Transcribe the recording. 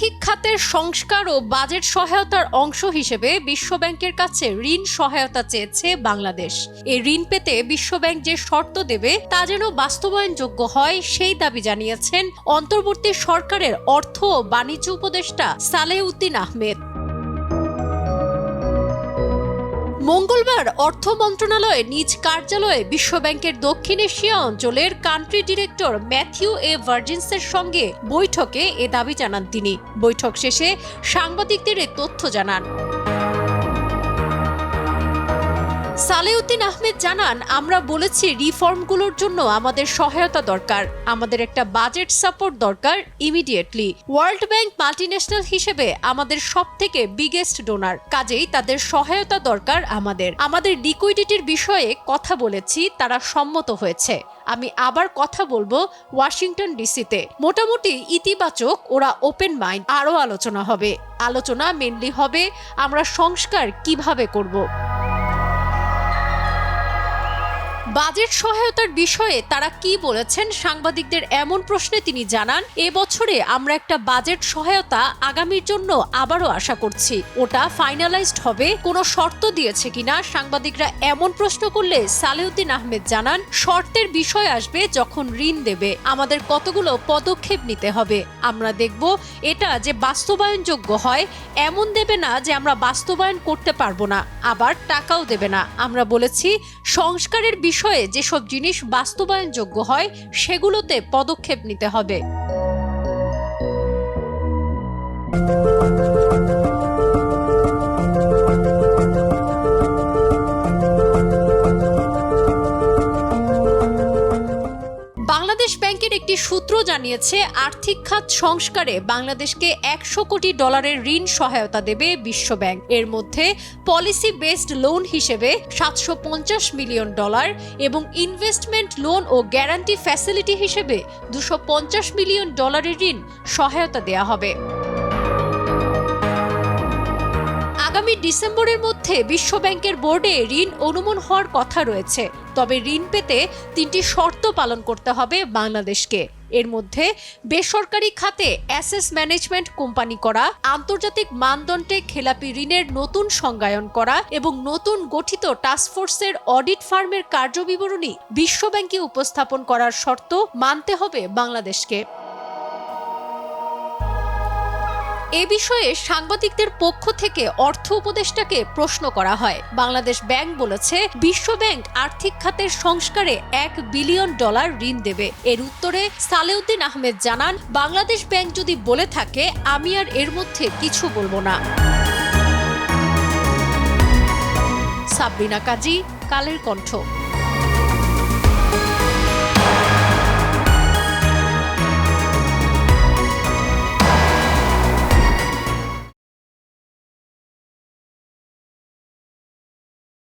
আর্থিক খাতের সংস্কার ও বাজেট সহায়তার অংশ হিসেবে বিশ্বব্যাংকের কাছে ঋণ সহায়তা চেয়েছে বাংলাদেশ। এই ঋণ পেতে বিশ্বব্যাংক যে শর্ত দেবে তা যেন বাস্তবায়নযোগ্য হয় সেই দাবি জানিয়েছেন অন্তর্বর্তী সরকারের অর্থ ও বাণিজ্য উপদেষ্টা সালেউদ্দিন আহমেদ। মঙ্গলবার অর্থ মন্ত্রণালয়ের নিজ কার্যালয়ে বিশ্বব্যাংকের দক্ষিণ এশিয়া অঞ্চলের কান্ট্রি ডিরেক্টর ম্যাথিউ এ ভার্জিনসের সঙ্গে বৈঠকে এ দাবি জানান তিনি। বৈঠক শেষে সাংবাদিকদের এ তথ্য জানান। সালেউদ্দিন আহমেদ জানান, আমরা বলেছি রিফর্মগুলোর জন্য আমাদের সহায়তা দরকার, আমাদের একটা বাজেট সাপোর্ট দরকার ইমিডিয়েটলি। ওয়ার্ল্ড ব্যাংক মাল্টিন্যাশনাল হিসেবে আমাদের সবথেকে বিগেস্ট ডোনার, কাজেই তাদের সহায়তা দরকার আমাদের লিকুইডিটির বিষয়ে কথা বলেছি, তারা সম্মত হয়েছে। আমি আবার কথা বলবো ওয়াশিংটন ডিসিতে, মোটামুটি ইতিবাচক, ওরা ওপেন মাইন্ড। আরও আলোচনা মেনলি হবে আমরা সংস্কার কিভাবে করব। বাজেট সহায়তার বিষয়ে তারা কি বলেছেন সাংবাদিকদের এমন প্রশ্নে তিনি জানান, এবছরে আমরা একটা বাজেট সহায়তা আগামীর জন্য আবারও আশা করছি। ওটা ফাইনালাইজড হবে, কোনো শর্ত দিয়েছে কিনা সাংবাদিকরা এমন প্রশ্ন করলে সালেউদ্দিন আহমেদ জানান, শর্তের বিষয় আসবে যখন ঋণ দেবে, আমাদের কতগুলো পদক্ষেপ নিতে হবে, আমরা দেখব এটা যে বাস্তবায়নযোগ্য হয়, এমন দেবে না যে আমরা বাস্তবায়ন করতে পারবো না, আবার টাকাও দেবে না। আমরা বলেছি সংস্কারের বিষয়ে যেসব জিনিস বাস্তবায়নযোগ্য হয় সেগুলোতে পদক্ষেপ নিতে হবে। বাংলাদেশ ব্যাংকের একটি সূত্র জানিয়েছে, আর্থিক খাত সংস্কারে বাংলাদেশকে $100 কোটি ঋণ সহায়তা দেবে বিশ্বব্যাংক। এর মধ্যে পলিসি বেসড লোন হিসেবে $750 মিলিয়ন এবং ইনভেস্টমেন্ট লোন ও গ্যারান্টি ফ্যাসিলিটি হিসেবে $250 মিলিয়ন ঋণ সহায়তা দেয়া হবে। আগামী ডিসেম্বরের মধ্যে বিশ্বব্যাংকের বোর্ডে ঋণ অনুমোদন হওয়ার কথা রয়েছে। তবে ঋণ পেতে 3টি শর্ত পালন করতে হবে বাংলাদেশকে। এর মধ্যে বেসরকারি খাতে অ্যাসেট ম্যানেজমেন্ট কোম্পানি করা, আন্তর্জাতিক মানদণ্ডে খেলাপি ঋণের নতুন সংজ্ঞায়ন করা এবং নতুন গঠিত টাস্কফোর্সের অডিট ফার্মের কার্যবিবরণী বিশ্বব্যাংকে উপস্থাপন করার শর্ত মানতে হবে বাংলাদেশকে। এ বিষয়ে সাংবাদিকদের পক্ষ থেকে অর্থ উপদেষ্টাকে প্রশ্ন করা হয়। বাংলাদেশ ব্যাংক বলেছে, বিশ্বব্যাংক আর্থিক খাতের সংস্কারে $1 বিলিয়ন ঋণ দেবে। এর উত্তরে সালেউদ্দিন আহমেদ জানান, বাংলাদেশ ব্যাংক যদি বলে থাকে আমি আর এর মধ্যে কিছু বলবো না। সাবরিনা কাজী, কালের কণ্ঠ।